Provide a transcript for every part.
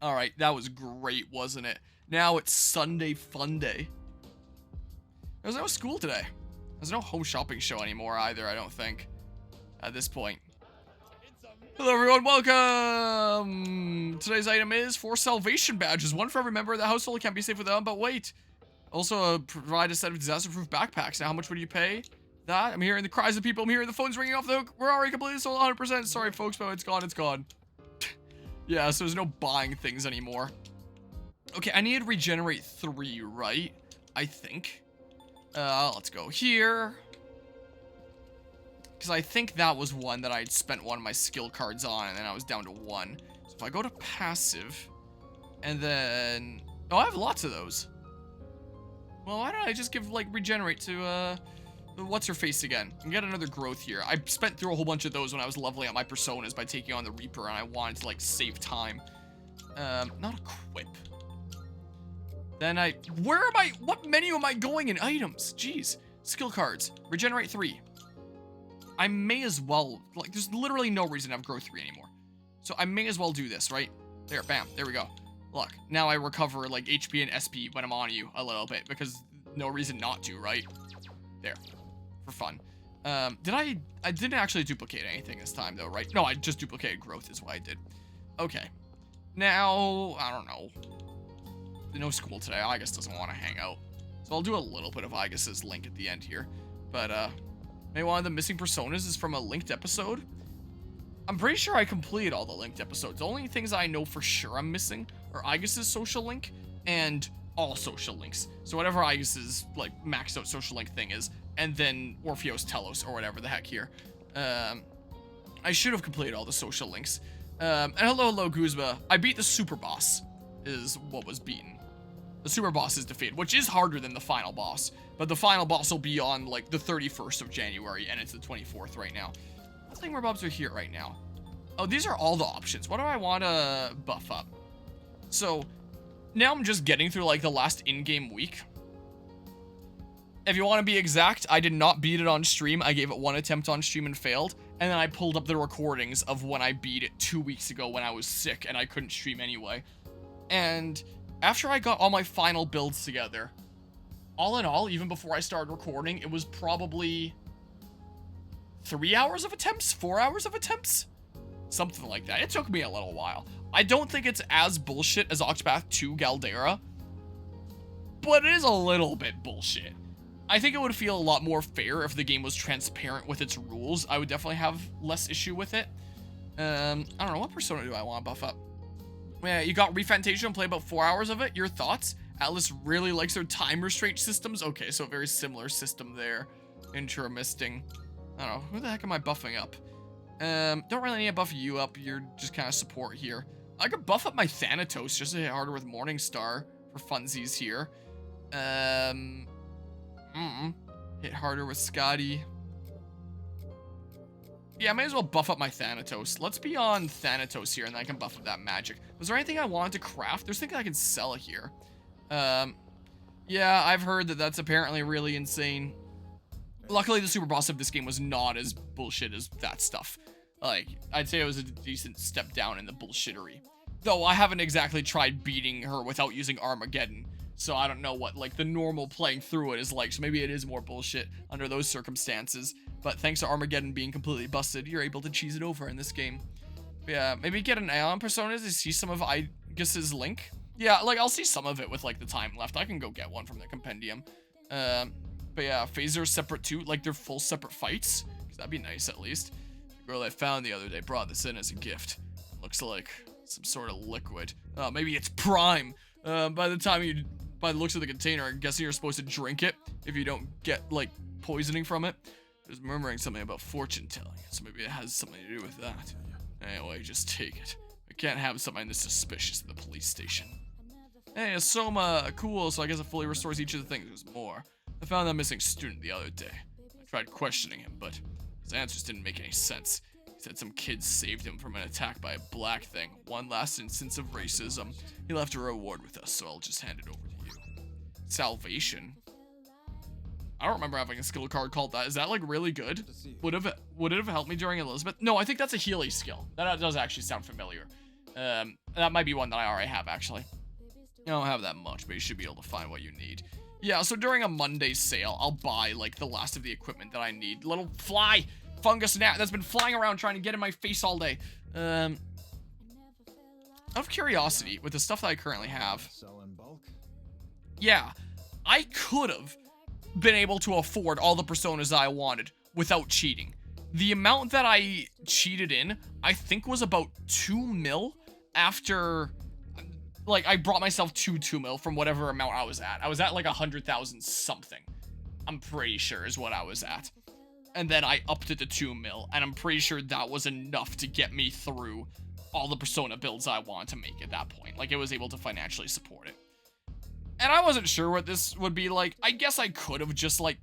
All right, that was great, wasn't it? Now it's Sunday fun day. There's no school today. There's no home shopping show anymore either, I don't think, at this point. Hello everyone, welcome! Today's item is 4 salvation badges, 1 for every member of the household. Can't be safe without them, but wait. Also, provide a set of disaster-proof backpacks. Now, how much would you pay that? I'm hearing the cries of people. I'm hearing the phones ringing off the hook. We're already completely sold 100%. Sorry, folks, but it's gone. It's gone. Yeah, so there's no buying things anymore. Okay, I need to regenerate 3, right? I think. Let's go here. Because I think that was one that I'd spent one of my skill cards on, and then I was down to 1. So if I go to passive, and then... Oh, I have lots of those. Well, why don't I just give, like, regenerate to, what's her face again? And get another growth here. I spent through a whole bunch of those when I was leveling up my personas by taking on the Reaper, and I wanted to, like, save time. Not equip. Then what menu am I going in? Items. Jeez. Skill cards. Regenerate 3. I may as well, like, there's literally no reason to have growth 3 anymore. So I may as well do this, right? There, bam. There we go. Look, now I recover, like, HP and SP when I'm on you a little bit, because no reason not to, right? There. For fun. I didn't actually duplicate anything this time, though, right? No, I just duplicated growth is what I did. Okay. Now, I don't know. No school today. Igus doesn't want to hang out. So I'll do a little bit of Igus's link at the end here. But, maybe one of the missing personas is from a linked episode. I'm pretty sure I completed all the linked episodes. The only things I know for sure I'm missing are Igus's social link and all social links. So whatever Igus's, like, maxed out social link thing is, and then Orpheos Telos or whatever the heck here. I should have completed all the social links. And hello, Guzma. I beat the super boss, is what was beaten. The super boss is defeated, which is harder than the final boss. But the final boss will be on, like, the 31st of January, and it's the 24th right now. Let's think where mobs are here right now. Oh, these are all the options. What do I want to buff up? So, now I'm just getting through, like, the last in-game week. If you want to be exact, I did not beat it on stream. I gave it 1 attempt on stream and failed. And then I pulled up the recordings of when I beat it 2 weeks ago when I was sick and I couldn't stream anyway. And after I got all my final builds together, all in all, even before I started recording, it was probably 3 hours of attempts? 4 hours of attempts? Something like that. It took me a little while. I don't think it's as bullshit as Octopath 2 Galdera, but it is a little bit bullshit. I think it would feel a lot more fair if the game was transparent with its rules. I would definitely have less issue with it. I don't know, what persona do I want to buff up? Yeah, you got Refantasia and play about 4 hours of it. Your thoughts? Atlus really likes their time restraint systems. Okay, so a very similar system there. Interesting. I don't know, who the heck am I buffing up? Don't really need to buff you up. You're just kind of support here. I could buff up my Thanatos just to hit harder with Morningstar for funsies here. Hit harder with Scotty. Yeah, I may as well buff up my Thanatos. Let's be on Thanatos here, and then I can buff up that magic. Was there anything I wanted to craft? There's things I can sell here. Yeah, I've heard that that's apparently really insane. Luckily, the super boss of this game was not as bullshit as that stuff. Like, I'd say it was a decent step down in the bullshittery. Though, I haven't exactly tried beating her without using Armageddon. So I don't know what, like, the normal playing through it is like. So maybe it is more bullshit under those circumstances. But thanks to Armageddon being completely busted, you're able to cheese it over in this game. But yeah, maybe get an eye on personas to see some of Igus's link. Yeah, like, I'll see some of it with, like, the time left. I can go get one from the compendium. But yeah, Phaser separate too, like, they're full separate fights. Cause that'd be nice, at least. The girl I found the other day brought this in as a gift. Looks like some sort of liquid. Maybe it's Prime. By the looks of the container, I'm guessing you're supposed to drink it if you don't get, like, poisoning from it. There's murmuring something about fortune telling, so maybe it has something to do with that. Anyway, just take it. I can't have something this suspicious at the police station. Hey, a Soma, cool, so I guess it fully restores each of the things. There's more. I found that missing student the other day. I tried questioning him, but his answers didn't make any sense. He said some kids saved him from an attack by a black thing. One last instance of racism. He left a reward with us, so I'll just hand it over to you. Salvation? I don't remember having a skill card called that. Is that, like, really good? Would it have helped me during Elizabeth? No, I think that's a Healy skill. That does actually sound familiar. That might be one that I already have, actually. I don't have that much, but you should be able to find what you need. Yeah, so during a Monday sale, I'll buy, like, the last of the equipment that I need. Little fly fungus gnat that's been flying around trying to get in my face all day. Out of curiosity, with the stuff that I currently have, yeah, I could have been able to afford all the personas I wanted without cheating. The amount that I cheated in, I think, was about 2 mil after, like, I brought myself to 2 mil from whatever amount I was at. I was at, like, 100,000 something. I'm pretty sure is what I was at. And then I upped it to 2 mil, and I'm pretty sure that was enough to get me through all the persona builds I wanted to make at that point. Like, it was able to financially support it. And I wasn't sure what this would be like. I guess I could have just, like,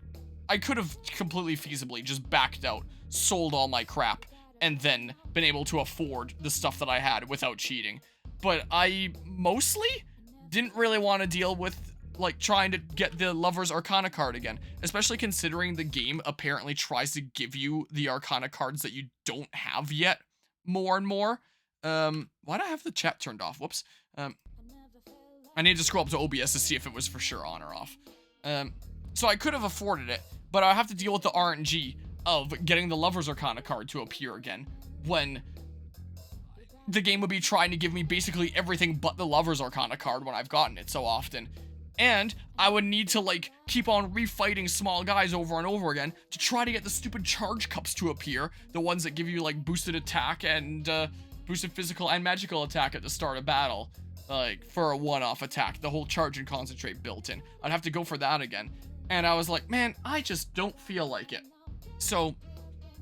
I could have completely feasibly just backed out, sold all my crap, and then been able to afford the stuff that I had without cheating. But I mostly didn't really want to deal with, like, trying to get the Lover's Arcana card again, especially considering the game apparently tries to give you the Arcana cards that you don't have yet more and more. Why do I have the chat turned off? Whoops. I need to scroll up to OBS to see if it was for sure on or off. So I could have afforded it, but I have to deal with the RNG of getting the Lover's Arcana card to appear again when the game would be trying to give me basically everything but the Lover's Arcana card when I've gotten it so often. And I would need to, like, keep on refighting small guys over and over again to try to get the stupid charge cups to appear. The ones that give you, like, boosted attack and, boosted physical and magical attack at the start of battle. Like, for a one-off attack. The whole charge and concentrate built in. I'd have to go for that again. And I was like, man, I just don't feel like it. So,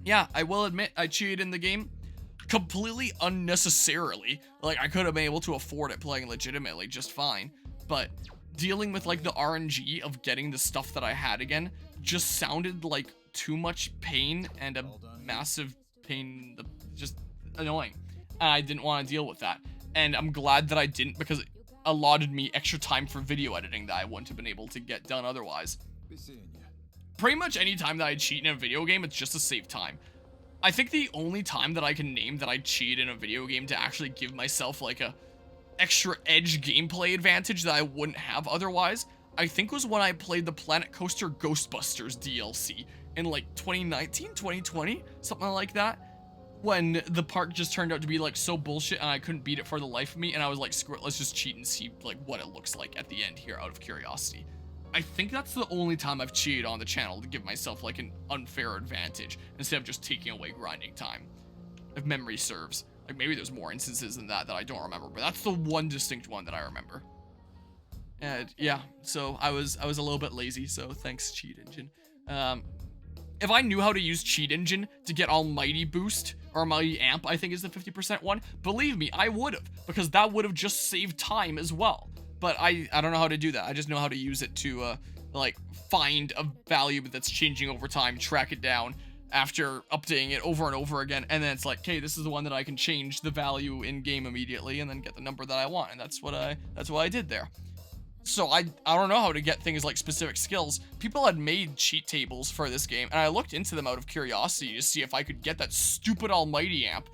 yeah, I will admit I cheated in the game. Completely unnecessarily. Like, I could have been able to afford it playing legitimately just fine. But dealing with, like, the RNG of getting the stuff that I had again just sounded like too much pain and a massive pain, just annoying. And I didn't want to deal with that. And I'm glad that I didn't, because it allotted me extra time for video editing that I wouldn't have been able to get done otherwise. Pretty much any time that I cheat in a video game, it's just to save time. I think the only time that I can name that I cheat in a video game to actually give myself, like, a extra edge gameplay advantage that I wouldn't have otherwise, I think was when I played the Planet Coaster Ghostbusters DLC in, like, 2019, 2020, something like that. When the park just turned out to be, like, so bullshit and I couldn't beat it for the life of me, and I was like, screw it, let's just cheat and see, like, what it looks like at the end here out of curiosity. I think that's the only time I've cheated on the channel to give myself, like, an unfair advantage instead of just taking away grinding time, if memory serves. Like, maybe there's more instances than that I don't remember, but that's the one distinct one that I remember. And yeah, so I was a little bit lazy, so thanks, Cheat Engine. If I knew how to use Cheat Engine to get Almighty Boost, or Almighty Amp, I think is the 50% one, believe me, I would have, because that would have just saved time as well. But I don't know how to do that. I just know how to use it to, like, find a value that's changing over time, track it down after updating it over and over again, and then it's like, okay, this is the one that I can change the value in game immediately, and then get the number that I want, and that's what I did there. So I don't know how to get things like specific skills. People had made cheat tables for this game, and I looked into them out of curiosity to see if I could get that stupid Almighty Amp,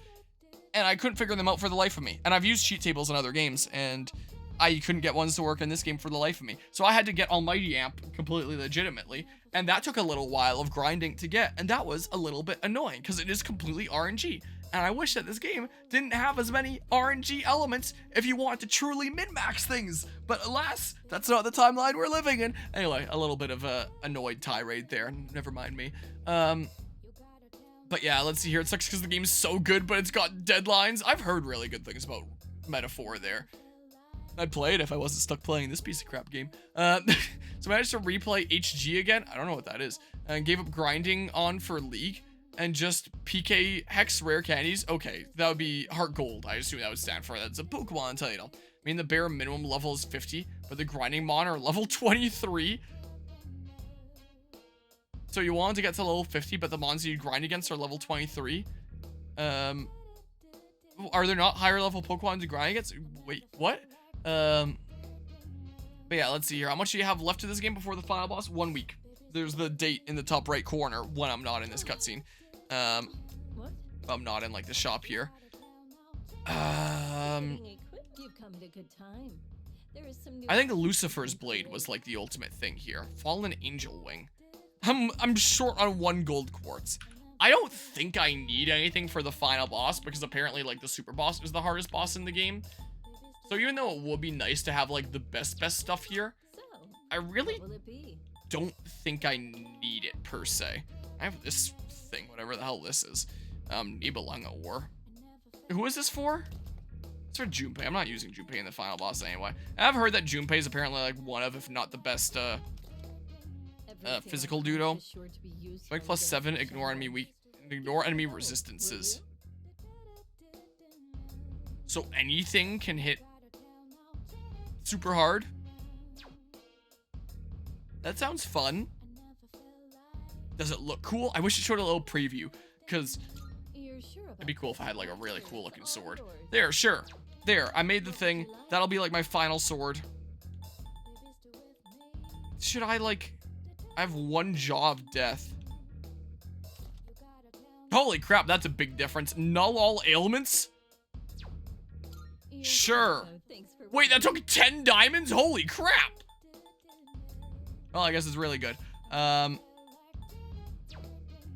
and I couldn't figure them out for the life of me. And I've used cheat tables in other games, and I couldn't get ones to work in this game for the life of me. So I had to get Almighty Amp completely legitimately, and that took a little while of grinding to get, and that was a little bit annoying, because it is completely RNG. And I wish that this game didn't have as many RNG elements if you want to truly min-max things. But alas, that's not the timeline we're living in. Anyway, a little bit of a annoyed tirade there. Never mind me. But yeah, let's see here. It sucks because the game is so good, but it's got deadlines. I've heard really good things about Metaphor there. I'd play it if I wasn't stuck playing this piece of crap game. So I managed to replay HG again. I don't know what that is. And gave up grinding on for League. And just PK Hex Rare Candies. Okay, that would be Heart Gold. I assume that would stand for. That's a Pokemon title. I mean, the bare minimum level is 50, but the grinding mon are level 23. So you wanted to get to level 50, but the mons you grind against are level 23. Are there not higher level Pokemon to grind against? Wait, what? But yeah, let's see here. How much do you have left of this game before the final boss? 1 week. There's the date in the top right corner when I'm not in this cutscene. What? I'm not in, like, the shop here. come at a good time. There is some new I think Lucifer's blade was like the ultimate thing here. Fallen Angel Wing. I'm short on 1 gold quartz. I don't think I need anything for the final boss because apparently like the super boss is the hardest boss in the game. So even though it would be nice to have like the best stuff here, I really don't think I need it per se. I have this thing, whatever the hell this is. Nibelunga War. Who is this for? It's for Junpei. I'm not using Junpei in the final boss anyway. I've heard that Junpei is apparently like one of, if not the best, physical duo. Strike +7, ignore enemy resistances. So anything can hit super hard. That sounds fun. Does it look cool? I wish it showed a little preview, because it'd be cool if I had like a really cool looking sword. There, sure. There, I made the thing. That'll be like my final sword. Should I like... I have 1 Jaw of Death. Holy crap, that's a big difference. Null all ailments? Sure. Wait, that took 10 diamonds? Holy crap! Well, I guess it's really good. And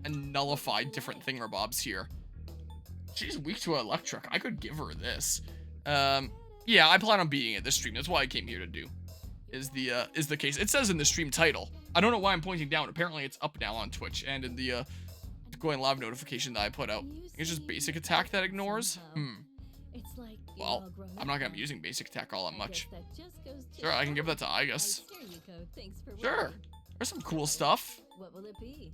nullify different thingamabobs here. She's weak to electric. I could give her this. Yeah, I plan on beating it this stream. That's why I came here to do. Is the case. It says in the stream title. I don't know why I'm pointing down. Apparently it's up now on Twitch and in the going live notification that I put out. It's just basic attack that ignores. Well, I'm not gonna be using basic attack all that much. Sure, I can give that to Igus. Sure. There's some cool stuff.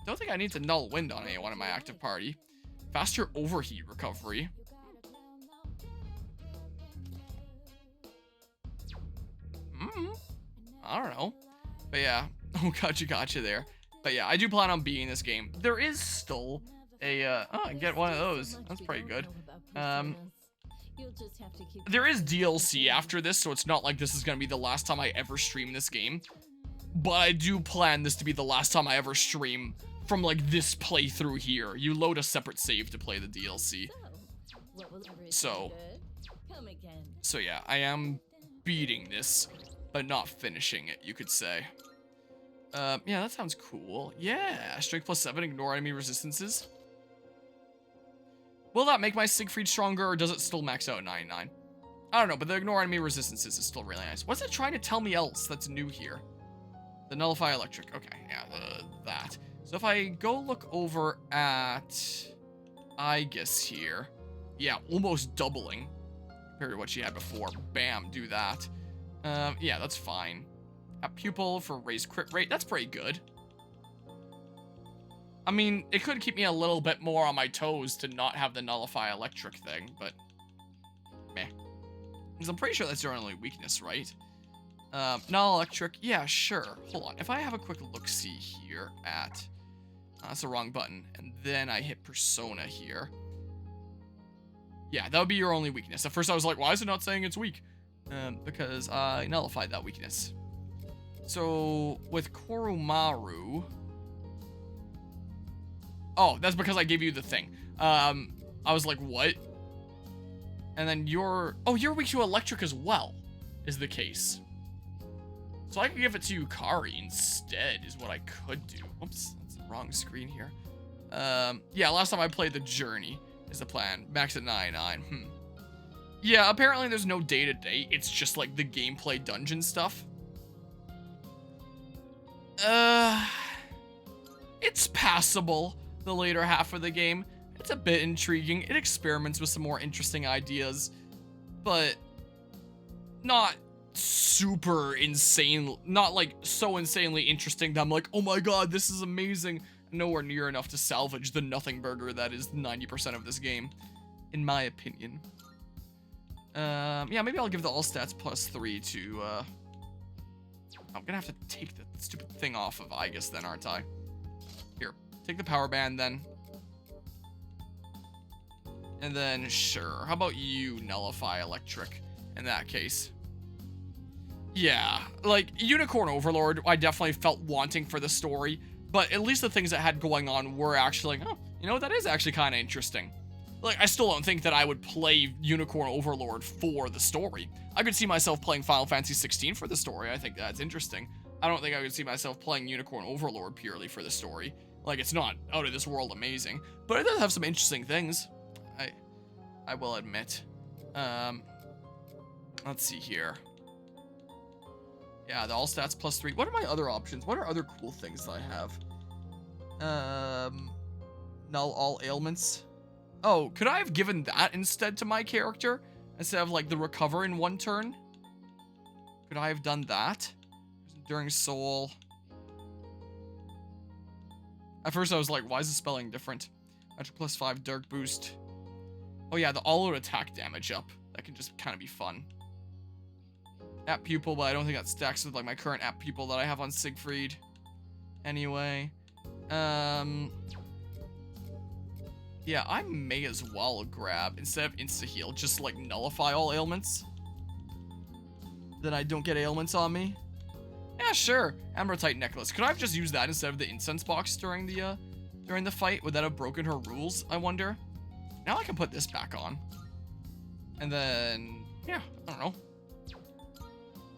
Don't think I need to null wind on anyone in my active party. Faster overheat recovery. I don't know. But yeah. Oh, gotcha there. But yeah, I do plan on beating this game. There is still a, oh, I get one of those. That's pretty good. There is DLC after this, so it's not like this is going to be the last time I ever stream this game. But I do plan this to be the last time I ever stream from, like, this playthrough here. You load a separate save to play the DLC. So yeah, I am beating this, but not finishing it, you could say. Yeah, that sounds cool. Yeah, strength +7, ignore enemy resistances. Will that make my Siegfried stronger, or does it still max out at 99? I don't know, but the ignore enemy resistances is still really nice. What's it trying to tell me else that's new here? The nullify electric. Okay, yeah, that. So if I go look over at Igus here, yeah, almost doubling compared to what she had before. Bam, do that. Yeah, that's fine. A pupil for raised crit rate. That's pretty good. I mean, it could keep me a little bit more on my toes to not have the nullify electric thing, but meh. Because I'm pretty sure that's your only weakness, right? Null electric. Yeah, sure. Hold on. If I have a quick look-see here at... that's the wrong button. And then I hit persona here. Yeah, that would be your only weakness. At first I was like, why is it not saying it's weak? Because I nullified that weakness. So, with Koromaru... Oh, that's because I gave you the thing. I was like, what? And then you're... Oh, you're weak to electric as well, is the case. So I could give it to Yukari instead, is what I could do. Oops, that's the wrong screen here. Yeah, last time I played the Journey is the plan. Max at 99. Yeah, apparently there's no day-to-day. It's just like the gameplay dungeon stuff. It's passable, the later half of the game. It's a bit intriguing. It experiments with some more interesting ideas, but not super insane, not like so insanely interesting that I'm like, oh my god, this is amazing. Nowhere near enough to salvage the nothing burger that is 90% of this game, in my opinion. Yeah, maybe I'll give the all stats +3 to, I'm gonna have to take the stupid thing off of Igus then, aren't I? Here, take the power band then. And then, sure, how about you nullify electric in that case? Yeah, like, Unicorn Overlord, I definitely felt wanting for the story, but at least the things that had going on were actually like, oh, you know, that is actually kind of interesting. Like, I still don't think that I would play Unicorn Overlord for the story. I could see myself playing Final Fantasy 16 for the story. I think that's interesting. I don't think I could see myself playing Unicorn Overlord purely for the story. Like, it's not out of this world amazing, but it does have some interesting things. I will admit. Let's see here. Yeah, the all stats +3. What are my other options? What are other cool things that I have? Null all ailments. Oh, could I have given that instead to my character? Instead of, like, the recover in 1 turn? Could I have done that? Enduring soul. At first I was like, why is the spelling different? Magic +5, dark boost. Oh yeah, the all-out attack damage up. That can just kind of be fun. App pupil, but I don't think that stacks with, like, my current app pupil that I have on Siegfried. Anyway. Yeah, I may as well grab, instead of insta-heal, just, like, nullify all ailments. Then I don't get ailments on me. Yeah, sure. Ambertite necklace. Could I have just used that instead of the incense box during the fight? Would that have broken her rules, I wonder? Now I can put this back on. And then, yeah, I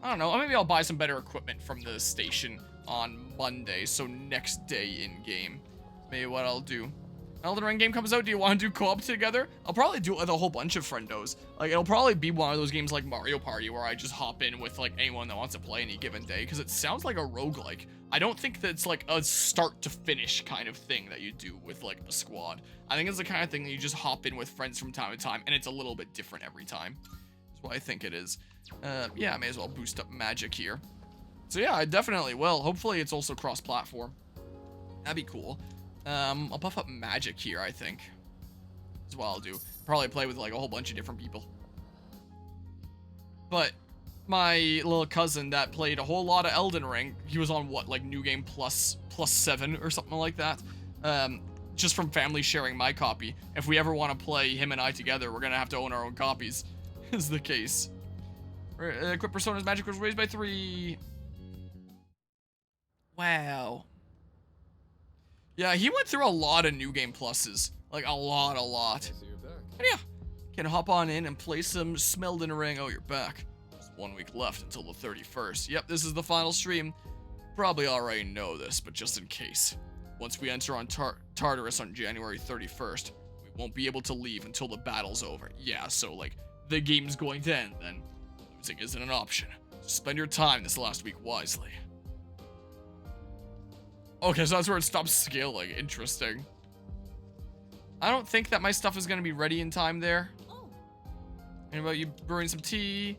don't know. Maybe I'll buy some better equipment from the station on Monday, so next day in-game. Maybe what I'll do. Elden Ring game comes out, do you want to do co-op together? I'll probably do it with a whole bunch of friendos. Like, it'll probably be one of those games like Mario Party where I just hop in with, like, anyone that wants to play any given day, because it sounds like a roguelike. I don't think that it's, like, a start-to-finish kind of thing that you do with, like, a squad. I think it's the kind of thing that you just hop in with friends from time to time, and it's a little bit different every time. That's what I think it is. Yeah, I may as well boost up magic here. So yeah, I definitely will. Hopefully it's also cross-platform. That'd be cool. I'll buff up magic here, I think. That's what I'll do. Probably play with, like, a whole bunch of different people. But my little cousin that played a whole lot of Elden Ring, he was on, what, like, New Game plus 7 or something like that? Just from family sharing my copy. If we ever want to play him and I together, we're gonna have to own our own copies, is the case. Equip Persona's magic was raised by 3. Wow. Yeah, he went through a lot of New Game Pluses. Like, a lot. And yeah, can hop on in and play some Elden Ring. Oh, you're back. There's 1 week left until the 31st. Yep, this is the final stream. Probably already know this, but just in case. Once we enter on Tartarus on January 31st, we won't be able to leave until the battle's over. Yeah, so, like, the game's going to end, then losing isn't an option. So spend your time this last week wisely. Okay, so that's where it stops scaling. Interesting. I don't think that my stuff is going to be ready in time there. And about you brewing some tea?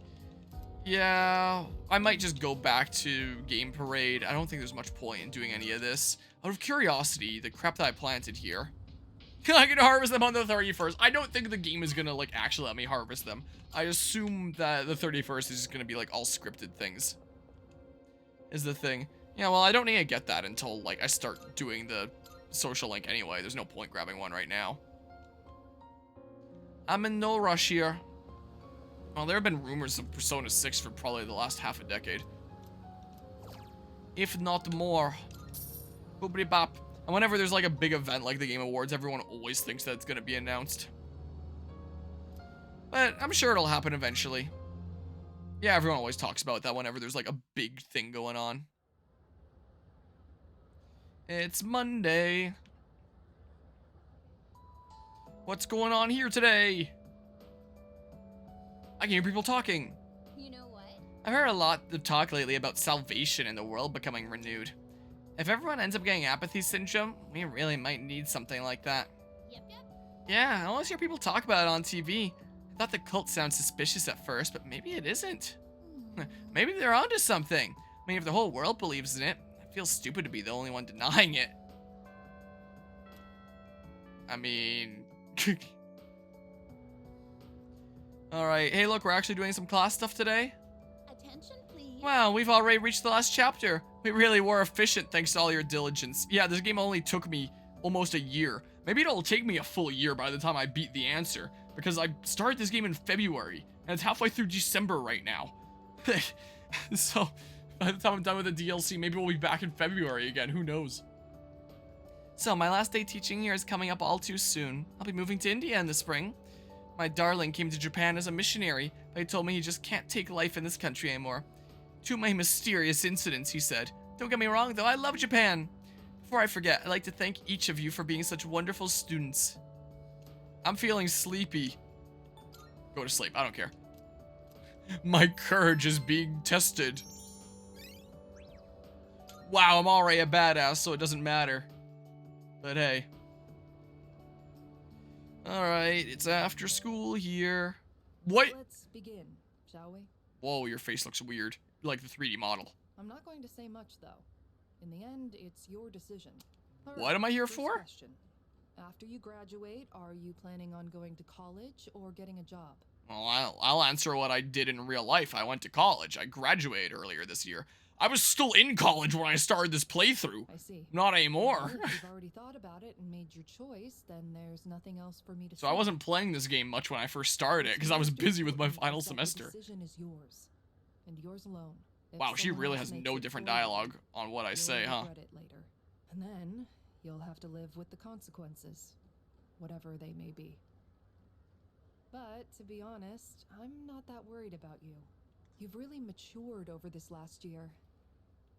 Yeah, I might just go back to Game Parade. I don't think there's much point in doing any of this. Out of curiosity, the crap that I planted here, I can harvest them on the 31st. I don't think the game is going to, like, actually let me harvest them. I assume that the 31st is just going to be, like, all scripted things. Is the thing. Yeah, well, I don't need to get that until, like, I start doing the social link anyway. There's no point grabbing one right now. I'm in no rush here. Well, there have been rumors of Persona 6 for probably the last half a decade. If not more. Boopity bop. And whenever there's, like, a big event like the Game Awards, everyone always thinks that it's going to be announced. But I'm sure it'll happen eventually. Yeah, everyone always talks about that whenever there's, like, a big thing going on. It's Monday. What's going on here today? I can hear people talking. You know what? I've heard a lot of talk lately about salvation in the world becoming renewed. If everyone ends up getting apathy syndrome, we really might need something like that. Yep. Yeah, I always hear people talk about it on TV. I thought the cult sounded suspicious at first, but maybe it isn't. Maybe they're onto something. I mean, if the whole world believes in it, feels stupid to be the only one denying it. I mean... Alright, hey look, we're actually doing some class stuff today. Attention, please. Wow, we've already reached the last chapter. We really were efficient thanks to all your diligence. Yeah, this game only took me almost a year. Maybe it'll take me a full year by the time I beat the answer, because I started this game in February, and it's halfway through December right now. So... by the time I'm done with the DLC, maybe we'll be back in February again. Who knows? So, my last day teaching here is coming up all too soon. I'll be moving to India in the spring. My darling came to Japan as a missionary, but he told me he just can't take life in this country anymore. Too many mysterious incidents, he said. Don't get me wrong, though, I love Japan. Before I forget, I'd like to thank each of you for being such wonderful students. I'm feeling sleepy. Go to sleep, I don't care. My courage is being tested. Wow, I'm already a badass, so it doesn't matter. But hey. Alright, it's after school here. What? Let's begin, shall we? Whoa, your face looks weird. You're like the 3D model. I'm not going to say much, though. In the end, it's your decision. What am I here first for? Question. After you graduate, are you planning on going to college or getting a job? Well, I'll answer what I did in real life. I went to college. I graduated earlier this year. I was still in college when I started this playthrough. I see. Not anymore. Well, if you've already thought about it and made your choice, then there's nothing else for me to say. So I wasn't playing this game much when I first started it because I was busy with my final The semester. decision is yours, and yours alone. If Wow, she someone really else has makes no it different for you, dialogue on what I say, you'll huh? regret it later. And then you'll have to live with the consequences, whatever they may be. But to be honest, I'm not that worried about you. You've really matured over this last year.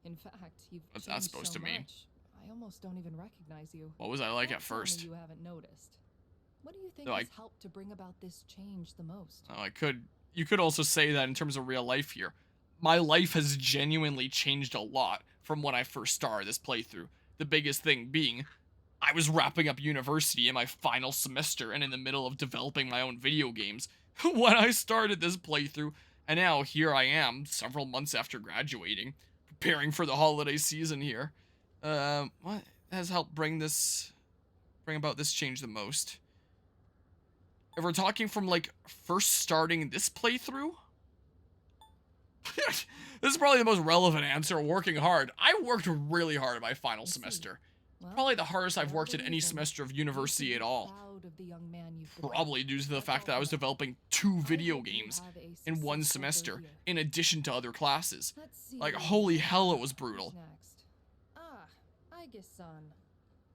In fact, you've What's changed that supposed so to mean? much, I almost don't even recognize you. What was I like Don't at tell me first? you haven't noticed. What do you think No, has helped to bring about this change the most? Oh, you could also say that in terms of real life here. My life has genuinely changed a lot from when I first started this playthrough. The biggest thing being, I was wrapping up university in my final semester and in the middle of developing my own video games when I started this playthrough, and now here I am, several months after graduating, preparing for the holiday season here. What has helped bring about this change the most? If we're talking from, like, first starting this playthrough? This is probably the most relevant answer, working hard. I worked really hard at my final semester. Well, Probably the hardest I've for worked in whatever any reason, semester of you should university be at all. proud of the young man you've Probably become. due to the That's fact that I all was know. developing 2 I video hope you games have a in one successful semester, third year. in addition to other classes. Let's see. Like, holy hell, it was Who's brutal. next? I guess son.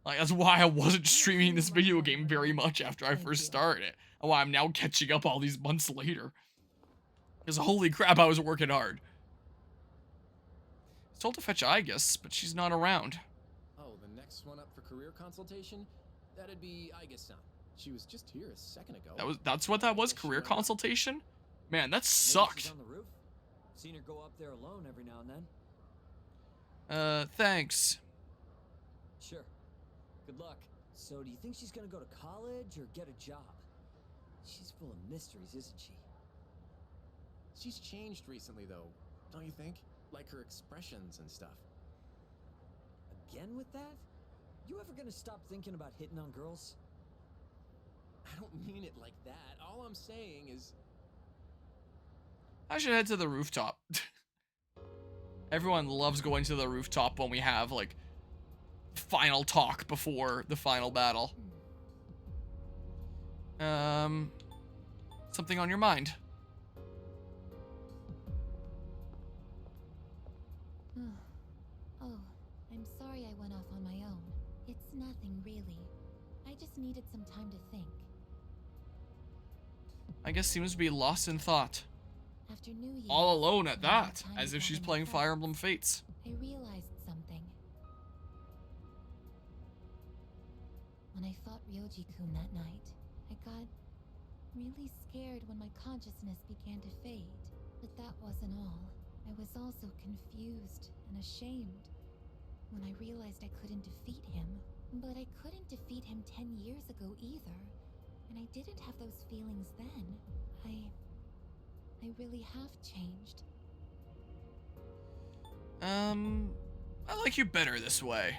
Like, that's why I wasn't streaming this video game very much after I first started it. And why I'm now catching up all these months later. Because holy crap, I was working hard. I was told to fetch Igus, but she's not around. Oh, the next one up for career consultation? That'd be Igus-san. She was just here a second ago. That's what that was? Career consultation? Man, that Maybe she's sucked. on the roof. Seen her go up there alone every now and then. Thanks. Sure. Good luck. So, do you think she's gonna go to college or get a job? She's full of mysteries, isn't she? She's changed recently, though, don't you think? Like her expressions and stuff. Again with that? You ever gonna stop thinking about hitting on girls? I don't mean it like that. All I'm saying is... I should head to the rooftop. Everyone loves going to the rooftop when we have, like, final talk before the final battle. Something on your mind? Oh, I'm sorry I went off on my own. It's nothing, really. I just needed some time to think. I guess seems to be lost in thought. After New Year, All alone at when I had that, time as to if she's gather my playing Fire thoughts, Emblem Fates. I realized something. When I fought Ryoji-kun that night, I got really scared when my consciousness began to fade. But that wasn't all. I was also confused and ashamed when I realized I couldn't defeat him. But I couldn't defeat him 10 years ago either. And I didn't have those feelings then. I really have changed. I like you better this way.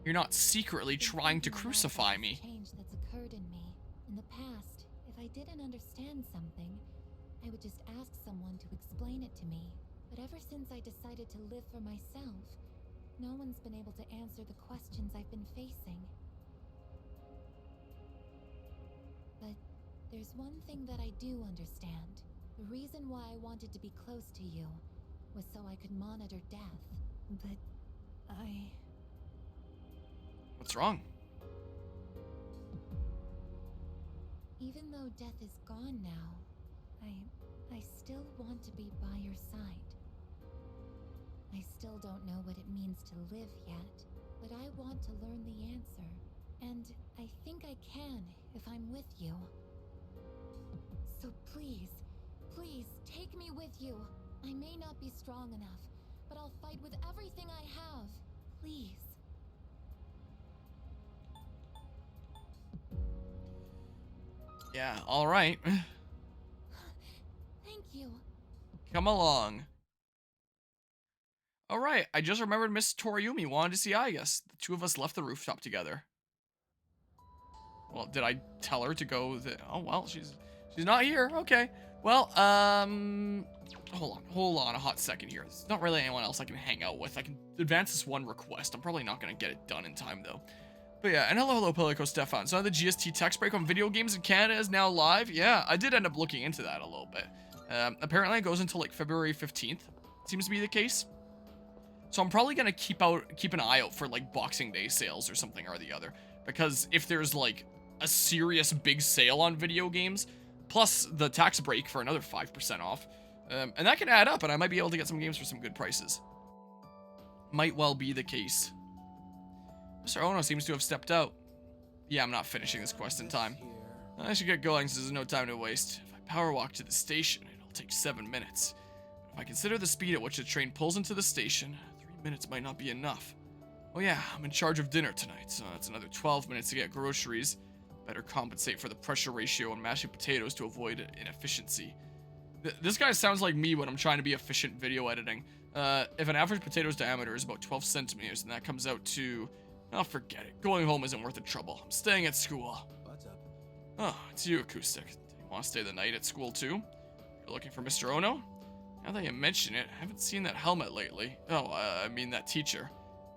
You're not secretly trying to crucify me. Change that's occurred in me. In the past, if I didn't understand something, I would just ask someone to explain it to me. But ever since I decided to live for myself, no one's been able to answer the questions I've been facing. But there's one thing that I do understand. The reason why I wanted to be close to you was so I could monitor death. But I What's wrong? Even though death is gone now, I still want to be by your side. I still don't know what it means to live yet, but I want to learn the answer. And I think I can if I'm with you. So please, please take me with you. I may not be strong enough, but I'll fight with everything I have. Please. Yeah, all right. Thank you. Come along. All right, I just remembered Miss Toriumi wanted to see Igus. The two of us left the rooftop together. Well, did I tell her to go? Oh well, she's not here. Okay. Well, hold on a hot second here. There's not really anyone else I can hang out with. I can advance this one request. I'm probably not gonna get it done in time though. But yeah, and hello, Pelico Stefan. So the GST tax break on video games in Canada is now live. Yeah, I did end up looking into that a little bit. Apparently it goes until like February 15th. Seems to be the case. So I'm probably gonna keep an eye out for like Boxing Day sales or something or the other. Because if there's like a serious big sale on video games, plus the tax break for another 5% off, and that can add up, and I might be able to get some games for some good prices. Might well be the case. Mr. Ono seems to have stepped out. Yeah, I'm not finishing this quest in time. I should get going since there's no time to waste. If I power walk to the station, it'll take 7 minutes. But if I consider the speed at which the train pulls into the station, 3 minutes might not be enough. Oh yeah, I'm in charge of dinner tonight, so that's another 12 minutes to get groceries. Better compensate for the pressure ratio on mashing potatoes to avoid inefficiency. This guy sounds like me when I'm trying to be efficient video editing. If an average potato's diameter is about 12 centimeters, and that comes out to... Oh, forget it. Going home isn't worth the trouble. I'm staying at school. What's up? Oh, it's you, Acoustic. Do you want to stay the night at school, too? You're looking for Mr. Ono? Now that you mention it, I haven't seen that helmet lately. Oh, I mean that teacher.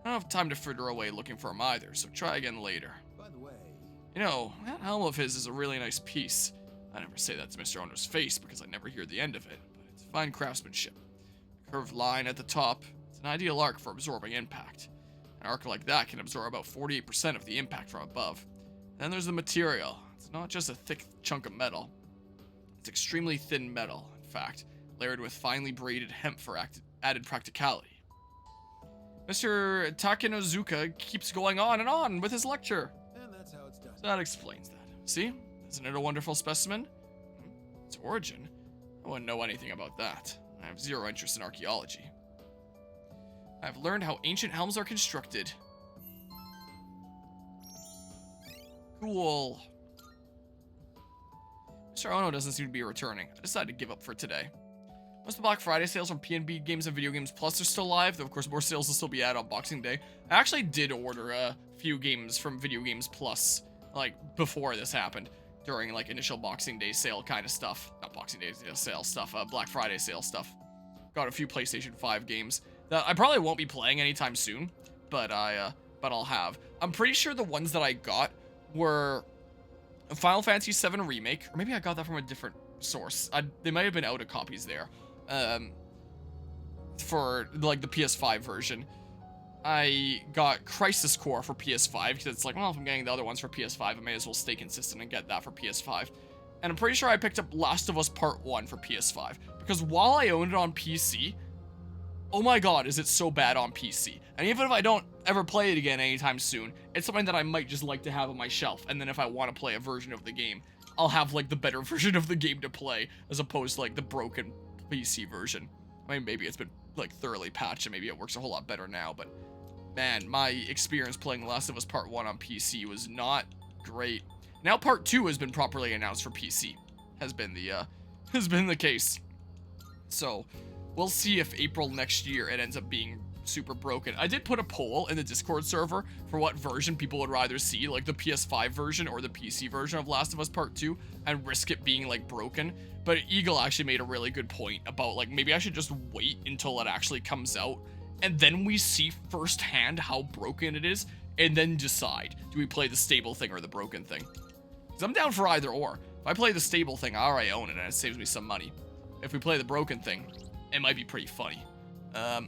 I don't have time to fritter away looking for him either, so try again later. By the way... You know, that helm of his is a really nice piece. I never say that to Mr. Ono's face because I never hear the end of it, but it's fine craftsmanship. The curved line at the top, it's an ideal arc for absorbing impact. An arc like that can absorb about 48% of the impact from above. Then there's the material. It's not just a thick chunk of metal. It's extremely thin metal, in fact, layered with finely braided hemp for added practicality. Mr. Takenozuka keeps going on and on with his lecture. And that's how it's done. So that explains that. See? Isn't it a wonderful specimen? Its origin? I wouldn't know anything about that. I have zero interest in archaeology. I've learned how ancient helms are constructed. Cool. Mr. Ono doesn't seem to be returning. I decided to give up for today. Most of the Black Friday sales from P&B Games and Video Games Plus are still live, though of course more sales will still be added on Boxing Day. I actually did order a few games from Video Games Plus, like, before this happened. During, like, initial Boxing Day sale kind of stuff. Not Boxing Day sale stuff, Black Friday sale stuff. Got a few PlayStation 5 games that I probably won't be playing anytime soon, but I'll have. I'm pretty sure the ones that I got were Final Fantasy VII Remake, or maybe I got that from a different source. They might have been out of copies there. For, like, the PS5 version. I got Crisis Core for PS5, because it's like, well, if I'm getting the other ones for PS5, I may as well stay consistent and get that for PS5. And I'm pretty sure I picked up Last of Us Part 1 for PS5, because while I owned it on PC, oh my god, is it so bad on PC. And even if I don't ever play it again anytime soon, it's something that I might just like to have on my shelf, and then if I want to play a version of the game, I'll have, like, the better version of the game to play, as opposed to, like, the broken PC version. I mean, maybe it's been, like, thoroughly patched, and maybe it works a whole lot better now, but man, my experience playing Last of Us Part 1 on PC was not great. Now Part 2 has been properly announced for PC. Has been the case. So, we'll see if April next year it ends up being super broken. I did put a poll in the Discord server for what version people would rather see, like the PS5 version or the PC version of Last of Us Part 2, and risk it being, like, broken. But Eagle actually made a really good point about, like, maybe I should just wait until it actually comes out, and then we see firsthand how broken it is, and then decide, do we play the stable thing or the broken thing? Because I'm down for either or. If I play the stable thing, I already own it, and it saves me some money. If we play the broken thing, it might be pretty funny.